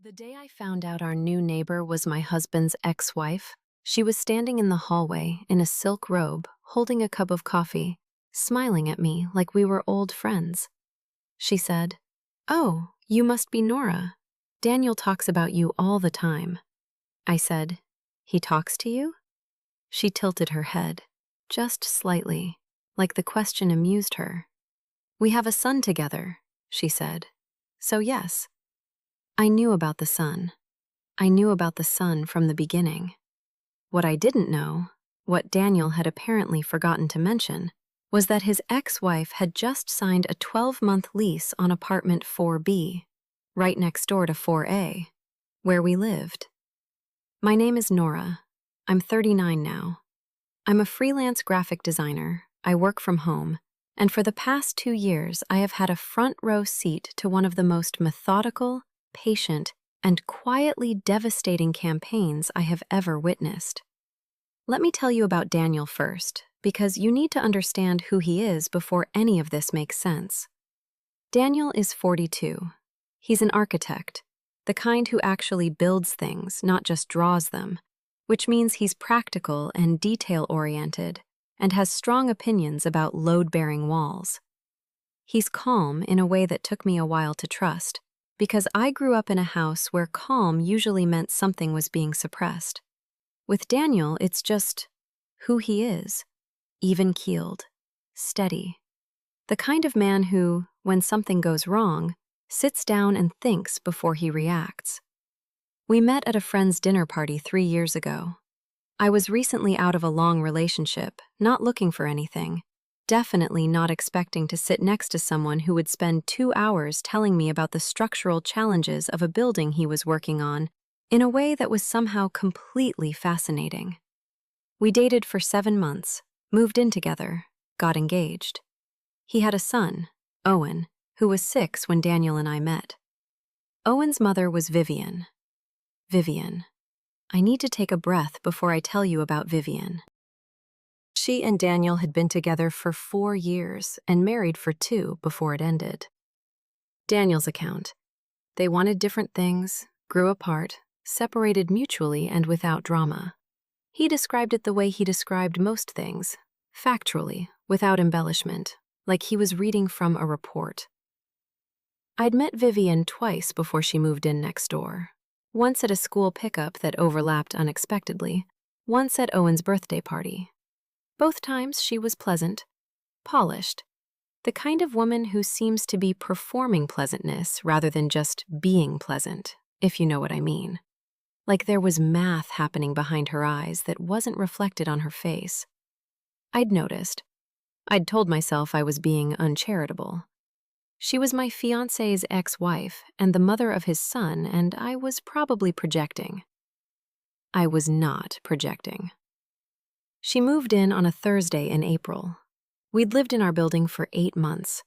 The day I found out our new neighbor was my husband's ex-wife, she was standing in the hallway in a silk robe, holding a cup of coffee, smiling at me like we were old friends. She said, "Oh, you must be Nora. Daniel talks about you all the time." I said, "He talks to you?" She tilted her head, just slightly, like the question amused her. "We have a son together," she said. "So yes." I knew about the son. I knew about the son from the beginning. What I didn't know, what Daniel had apparently forgotten to mention, was that his ex-wife had just signed a 12-month lease on apartment 4B, right next door to 4A, where we lived. My name is Nora. I'm 39 now. I'm a freelance graphic designer. I work from home, and for the past 2 years I have had a front row seat to one of the most methodical, patient, and quietly devastating campaigns I have ever witnessed. Let me tell you about Daniel first, because you need to understand who he is before any of this makes sense. Daniel is 42. He's an architect, the kind who actually builds things, not just draws them, which means he's practical and detail-oriented and has strong opinions about load-bearing walls. He's calm in a way that took me a while to trust, because I grew up in a house where calm usually meant something was being suppressed. With Daniel, it's just who he is, even-keeled, steady. The kind of man who, when something goes wrong, sits down and thinks before he reacts. We met at a friend's dinner party 3 years ago. I was recently out of a long relationship, not looking for anything. Definitely not expecting to sit next to someone who would spend 2 hours telling me about the structural challenges of a building he was working on in a way that was somehow completely fascinating. We dated for 7 months, moved in together, got engaged. He had a son, Owen, who was 6 when Daniel and I met. Owen's mother was Vivian. Vivian. I need to take a breath before I tell you about Vivian. She and Daniel had been together for 4 years and married for 2 before it ended. Daniel's account. They wanted different things, grew apart, separated mutually and without drama. He described it the way he described most things, factually, without embellishment, like he was reading from a report. I'd met Vivian twice before she moved in next door. Once at a school pickup that overlapped unexpectedly, once at Owen's birthday party. Both times she was pleasant, polished, the kind of woman who seems to be performing pleasantness rather than just being pleasant, if you know what I mean. Like there was math happening behind her eyes that wasn't reflected on her face. I'd noticed. I'd told myself I was being uncharitable. She was my fiancé's ex-wife and the mother of his son, and I was probably projecting. I was not projecting. She moved in on a Thursday in April. We'd lived in our building for 8 months.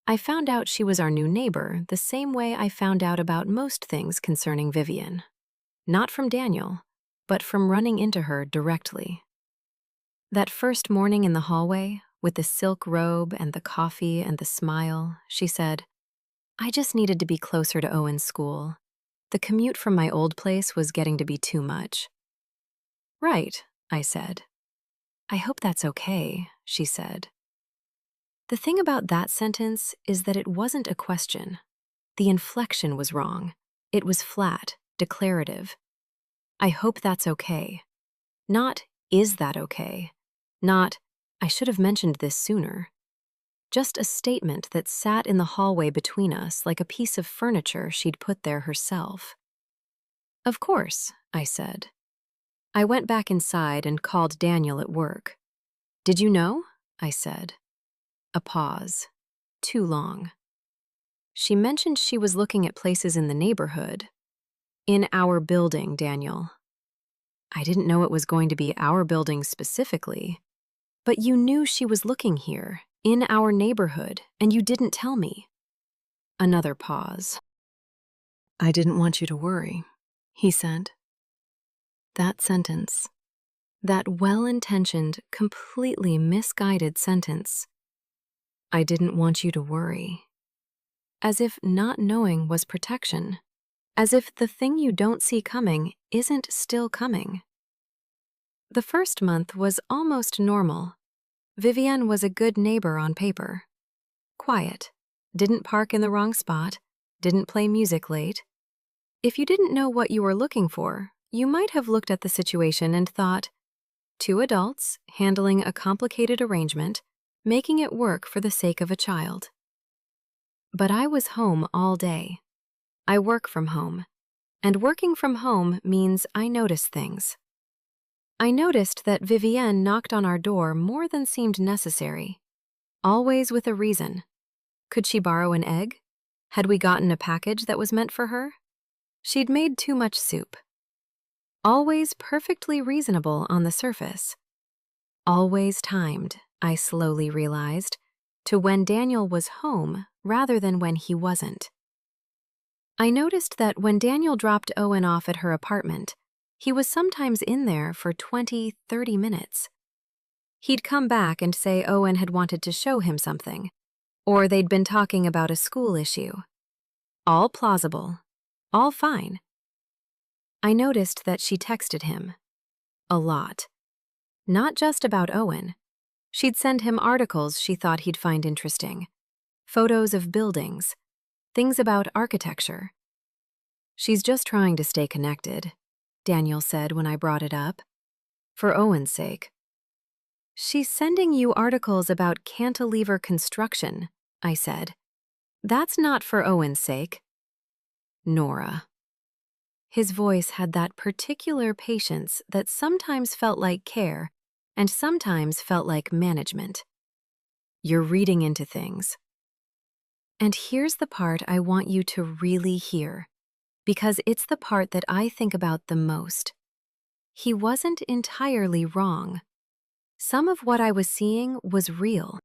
I found out she was our new neighbor the same way I found out about most things concerning Vivian. Not from Daniel, but from running into her directly. That first morning in the hallway, with the silk robe and the coffee and the smile, she said, "I just needed to be closer to Owen's school. The commute from my old place was getting to be too much." "Right," I said. "I hope that's okay," she said. The thing about that sentence is that it wasn't a question. The inflection was wrong. It was flat, declarative. I hope that's okay. Not, is that okay? Not, I should have mentioned this sooner. Just a statement that sat in the hallway between us like a piece of furniture she'd put there herself. "Of course," I said. I went back inside and called Daniel at work. "Did you know?" I said. A pause. Too long. She mentioned she was looking at places in the neighborhood. "In our building, Daniel." I didn't know it was going to be our building specifically. "But you knew she was looking here, in our neighborhood, and you didn't tell me." Another pause. "I didn't want you to worry," he said. That sentence, that well-intentioned, completely misguided sentence, "I didn't want you to worry." As if not knowing was protection. as if the thing you don't see coming isn't still coming. The first month was almost normal. Vivienne was a good neighbor on paper. Quiet, didn't park in the wrong spot, didn't play music late. If you didn't know what you were looking for, you might have looked at the situation and thought, two adults handling a complicated arrangement, making it work for the sake of a child. But I was home all day. I work from home, and working from home means I notice things. I noticed that Vivienne knocked on our door more than seemed necessary, always with a reason. Could she borrow an egg? Had we gotten a package that was meant for her? She'd made too much soup. Always perfectly reasonable on the surface. Always timed, I slowly realized, to when Daniel was home rather than when he wasn't. I noticed that when Daniel dropped Owen off at her apartment, he was sometimes in there for 20, 30 minutes. He'd come back and say Owen had wanted to show him something, or they'd been talking about a school issue. All plausible, all fine. I noticed that she texted him. A lot. Not just about Owen. She'd send him articles she thought he'd find interesting. Photos of buildings. Things about architecture. She's just trying to stay connected, Daniel said when I brought it up. For Owen's sake. She's sending you articles about cantilever construction, I said. That's not for Owen's sake. Nora. His voice had that particular patience that sometimes felt like care and sometimes felt like management. You're reading into things. And here's the part I want you to really hear, because it's the part that I think about the most. He wasn't entirely wrong. Some of what I was seeing was real.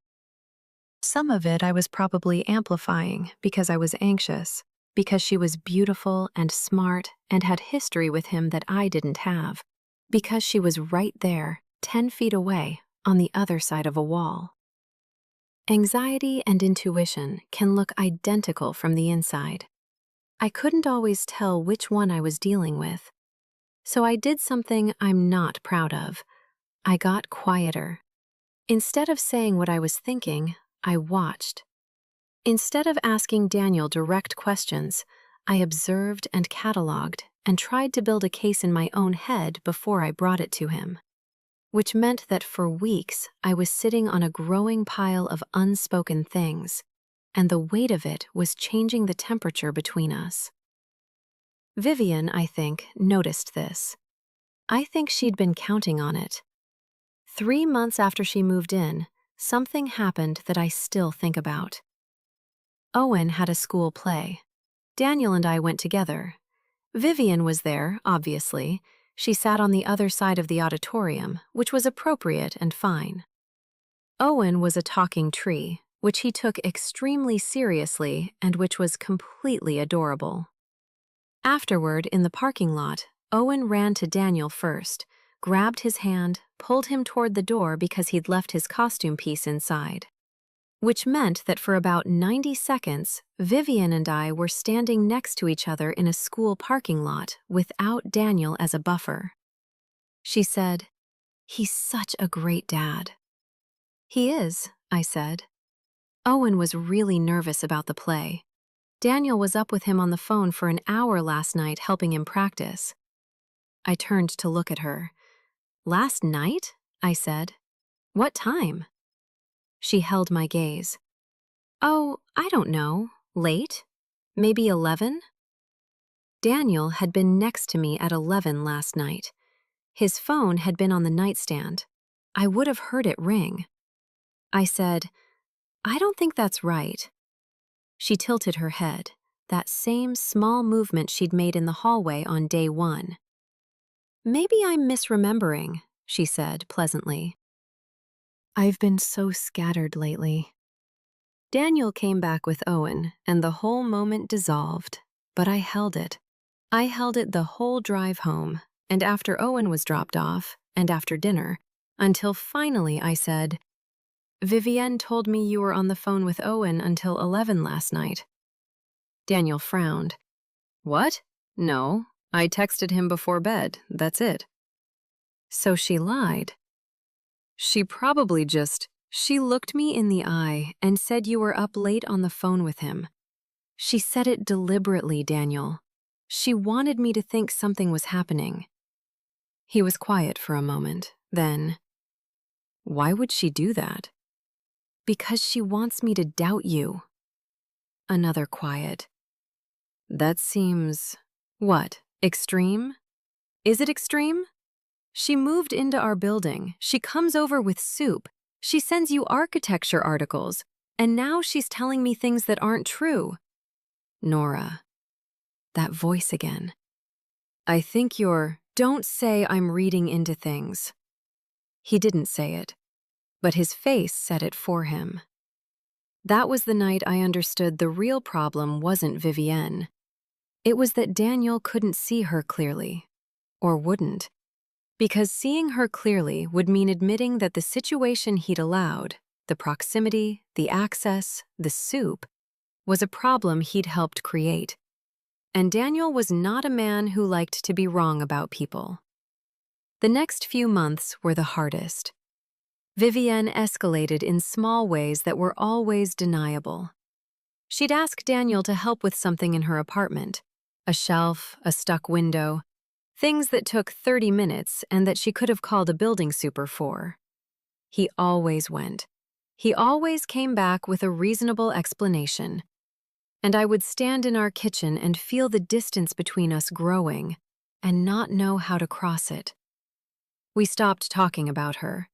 Some of it I was probably amplifying because I was anxious, because she was beautiful and smart and had history with him that I didn't have, because she was right there, 10 feet away, on the other side of a wall. Anxiety and intuition can look identical from the inside. I couldn't always tell which one I was dealing with. So I did something I'm not proud of. I got quieter. Instead of saying what I was thinking, I watched. Instead of asking Daniel direct questions, I observed and cataloged and tried to build a case in my own head before I brought it to him. Which meant that for weeks I was sitting on a growing pile of unspoken things, and the weight of it was changing the temperature between us. Vivienne, I think, noticed this. I think she'd been counting on it. 3 months after she moved in, something happened that I still think about. Owen had a school play. Daniel and I went together. Vivienne was there, obviously. She sat on the other side of the auditorium, which was appropriate and fine. Owen was a talking tree, which he took extremely seriously and which was completely adorable. Afterward, in the parking lot, Owen ran to Daniel first, grabbed his hand, pulled him toward the door because he'd left his costume piece inside. Which meant that for about 90 seconds, Vivienne and I were standing next to each other in a school parking lot without Daniel as a buffer. She said, "He's such a great dad." "He is," I said. Owen was really nervous about the play. Daniel was up with him on the phone for an hour last night helping him practice. I turned to look at her. "Last night?" I said. "What time?" She held my gaze. "Oh, I don't know. Late? Maybe 11? Daniel had been next to me at 11 last night. His phone had been on the nightstand. I would have heard it ring. I said, "I don't think that's right." She tilted her head, that same small movement she'd made in the hallway on day 1. "Maybe I'm misremembering," she said pleasantly. "I've been so scattered lately." Daniel came back with Owen, and the whole moment dissolved, but I held it. I held it the whole drive home, and after Owen was dropped off, and after dinner, until finally I said, "Vivienne told me you were on the phone with Owen until 11 last night." Daniel frowned. "What?" No, I texted him before bed, that's it. So she lied. She probably she looked me in the eye and said you were up late on the phone with him. She said it deliberately, Daniel. She wanted me to think something was happening. He was quiet for a moment. Then, why would she do that? Because she wants me to doubt you. Another quiet. That seems… what, extreme? Is it extreme? She moved into our building. She comes over with soup. She sends you architecture articles. And now she's telling me things that aren't true. Nora. That voice again. I think you're… Don't say I'm reading into things. He didn't say it, but his face said it for him. That was the night I understood the real problem wasn't Vivienne. It was that Daniel couldn't see her clearly, or wouldn't, because seeing her clearly would mean admitting that the situation he'd allowed, the proximity, the access, the soup, was a problem he'd helped create. And Daniel was not a man who liked to be wrong about people. The next few months were the hardest. Vivienne escalated in small ways that were always deniable. She'd ask Daniel to help with something in her apartment, a shelf, a stuck window, things that took 30 minutes and that she could have called a building super for. He always went. He always came back with a reasonable explanation. And I would stand in our kitchen and feel the distance between us growing and not know how to cross it. We stopped talking about her,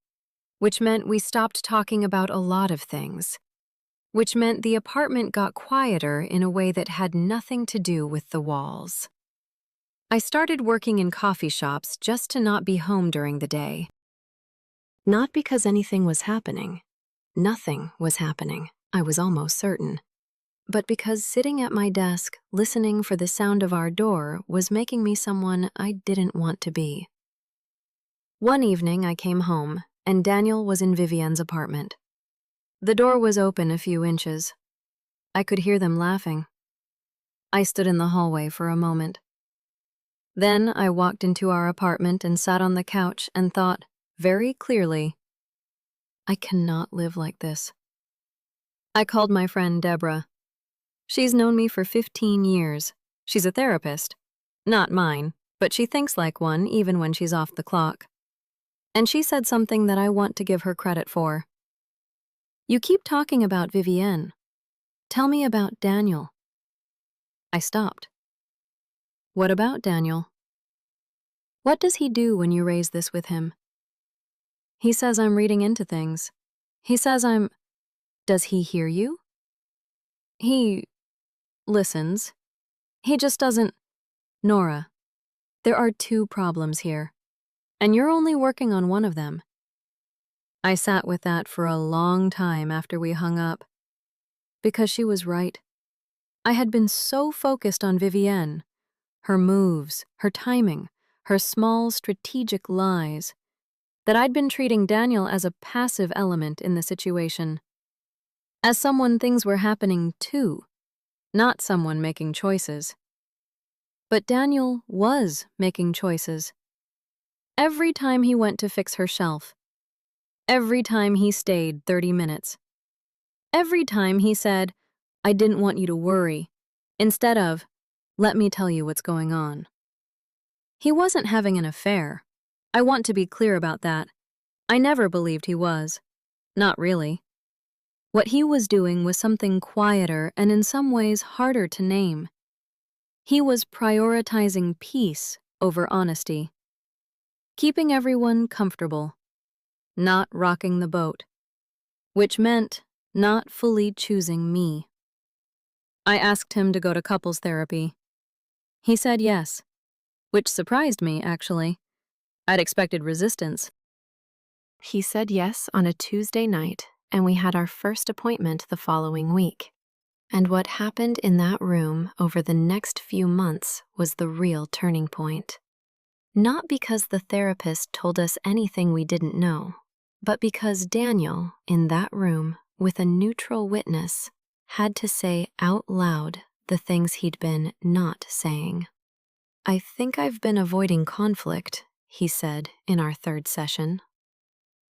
which meant we stopped talking about a lot of things, which meant the apartment got quieter in a way that had nothing to do with the walls. I started working in coffee shops just to not be home during the day. Not because anything was happening. Nothing was happening, I was almost certain. But because sitting at my desk, listening for the sound of our door was making me someone I didn't want to be. One evening I came home, and Daniel was in Vivienne's apartment. The door was open a few inches. I could hear them laughing. I stood in the hallway for a moment. Then I walked into our apartment and sat on the couch and thought, very clearly, I cannot live like this. I called my friend Deborah. She's known me for 15 years. She's a therapist. Not mine, but she thinks like one even when she's off the clock. And she said something that I want to give her credit for. You keep talking about Vivienne. Tell me about Daniel. I stopped. What about Daniel? What does he do when you raise this with him? He says I'm reading into things. He says I'm… Does he hear you? He listens. He just doesn't… Nora, there are 2 problems here, and you're only working on one of them. I sat with that for a long time after we hung up, because she was right. I had been so focused on Vivienne, her moves, her timing, her small strategic lies, that I'd been treating Daniel as a passive element in the situation, as someone things were happening to, not someone making choices. But Daniel was making choices. Every time he went to fix her shelf. Every time he stayed 30 minutes. Every time he said, I didn't want you to worry, instead of, let me tell you what's going on. He wasn't having an affair. I want to be clear about that. I never believed he was. Not really. What he was doing was something quieter and in some ways harder to name. He was prioritizing peace over honesty, keeping everyone comfortable, not rocking the boat, which meant not fully choosing me. I asked him to go to couples therapy. He said yes, which surprised me, actually. I'd expected resistance. He said yes on a Tuesday night, and we had our first appointment the following week. And what happened in that room over the next few months was the real turning point. Not because the therapist told us anything we didn't know, but because Daniel, in that room, with a neutral witness, had to say out loud the things he'd been not saying. I think I've been avoiding conflict, he said in our third session.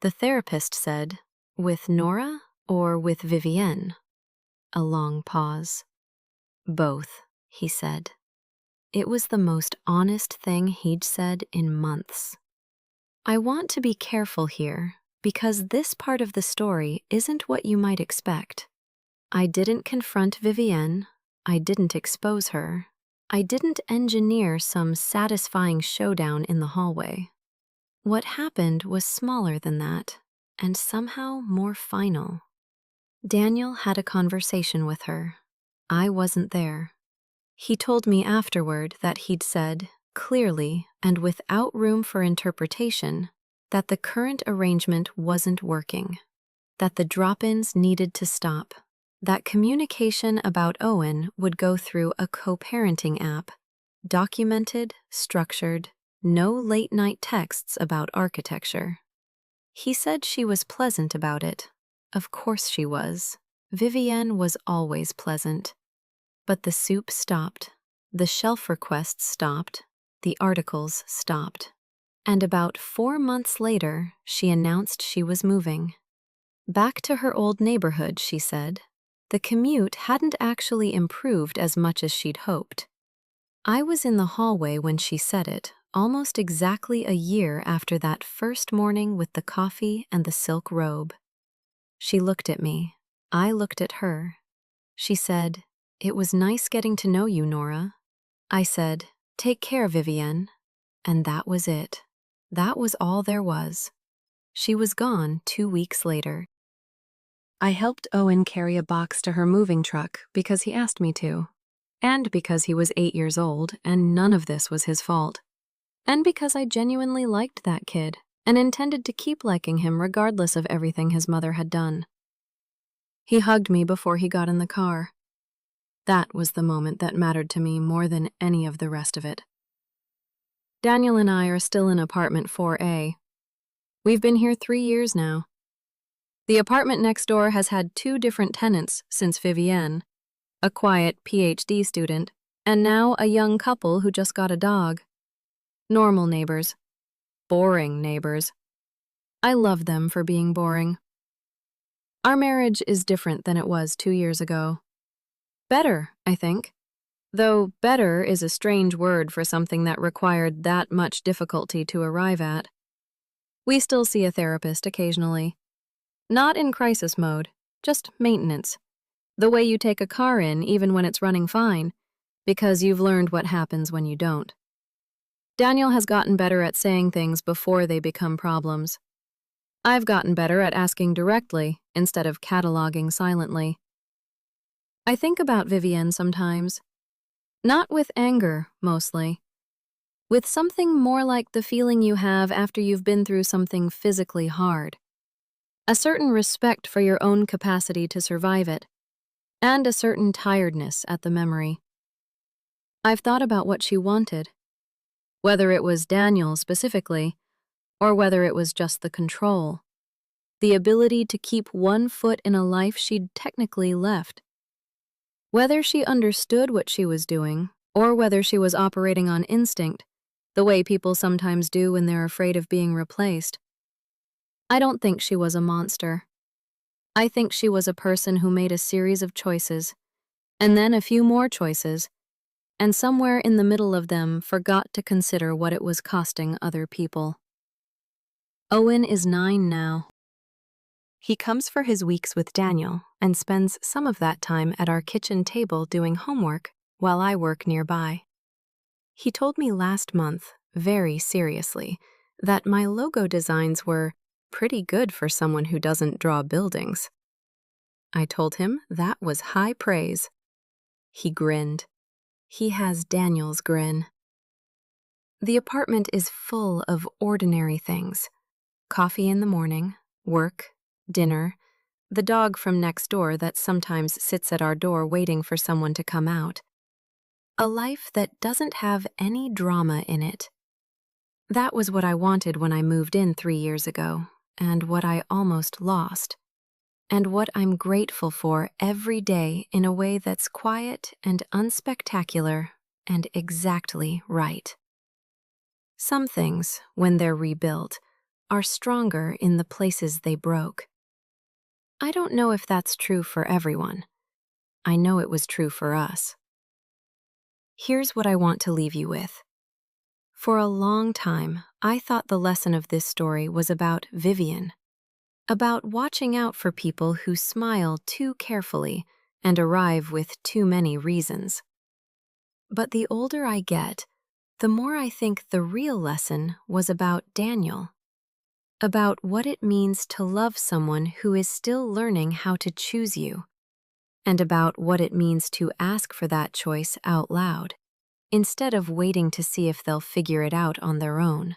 The therapist said, with Nora or with Vivienne? A long pause. Both, he said. It was the most honest thing he'd said in months. I want to be careful here, because this part of the story isn't what you might expect. I didn't confront Vivienne. I didn't expose her. I didn't engineer some satisfying showdown in the hallway. What happened was smaller than that, and somehow more final. Daniel had a conversation with her. I wasn't there. He told me afterward that he'd said, clearly and without room for interpretation, that the current arrangement wasn't working, that the drop-ins needed to stop, that communication about Owen would go through a co-parenting app, documented, structured, no late-night texts about architecture. He said she was pleasant about it. Of course she was. Vivienne was always pleasant. But the soup stopped, the shelf requests stopped, the articles stopped. And about 4 months later, she announced she was moving. Back to her old neighborhood, she said. The commute hadn't actually improved as much as she'd hoped. I was in the hallway when she said it, almost exactly a year after that first morning with the coffee and the silk robe. She looked at me. I looked at her. She said, "It was nice getting to know you, Nora." I said, "Take care, Vivienne." And that was it. That was all there was. She was gone 2 weeks later. I helped Owen carry a box to her moving truck because he asked me to. And because he was 8 years old and none of this was his fault. And because I genuinely liked that kid and intended to keep liking him regardless of everything his mother had done. He hugged me before he got in the car. That was the moment that mattered to me more than any of the rest of it. Daniel and I are still in apartment 4A. We've been here 3 years now. The apartment next door has had 2 different tenants since Vivienne, a quiet PhD student, and now a young couple who just got a dog. Normal neighbors. Boring neighbors. I love them for being boring. Our marriage is different than it was 2 years ago. Better, I think. Though better is a strange word for something that required that much difficulty to arrive at. We still see a therapist occasionally. Not in crisis mode, just maintenance. The way you take a car in even when it's running fine, because you've learned what happens when you don't. Daniel has gotten better at saying things before they become problems. I've gotten better at asking directly instead of cataloging silently. I think about Vivienne sometimes. Not with anger, mostly. With something more like the feeling you have after you've been through something physically hard. A certain respect for your own capacity to survive it, and a certain tiredness at the memory. I've thought about what she wanted. Whether it was Daniel specifically, or whether it was just the control. The ability to keep one foot in a life she'd technically left. Whether she understood what she was doing, or whether she was operating on instinct, the way people sometimes do when they're afraid of being replaced. I don't think she was a monster. I think she was a person who made a series of choices, and then a few more choices, and somewhere in the middle of them forgot to consider what it was costing other people. Owen is 9 now. He comes for his weeks with Daniel and spends some of that time at our kitchen table doing homework while I work nearby. He told me last month, very seriously, that my logo designs were pretty good for someone who doesn't draw buildings. I told him that was high praise. He grinned. He has Daniel's grin. The apartment is full of ordinary things. Coffee in the morning, work, dinner, the dog from next door that sometimes sits at our door waiting for someone to come out. A life that doesn't have any drama in it. That was what I wanted when I moved in 3 years ago, and what I almost lost. And what I'm grateful for every day in a way that's quiet and unspectacular and exactly right. Some things, when they're rebuilt, are stronger in the places they broke. I don't know if that's true for everyone. I know it was true for us. Here's what I want to leave you with. For a long time, I thought the lesson of this story was about Vivian, about watching out for people who smile too carefully and arrive with too many reasons. But the older I get, the more I think the real lesson was about Daniel, about what it means to love someone who is still learning how to choose you, and about what it means to ask for that choice out loud, instead of waiting to see if they'll figure it out on their own.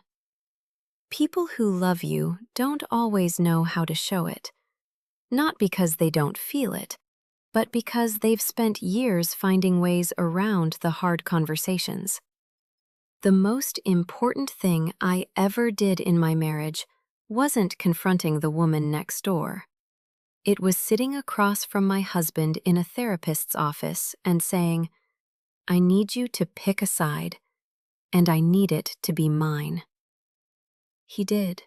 People who love you don't always know how to show it, not because they don't feel it, but because they've spent years finding ways around the hard conversations. The most important thing I ever did in my marriage wasn't confronting the woman next door. It was sitting across from my husband in a therapist's office and saying, "I need you to pick a side, and I need it to be mine." He did.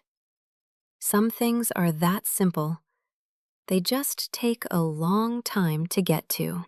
Some things are that simple. They just take a long time to get to.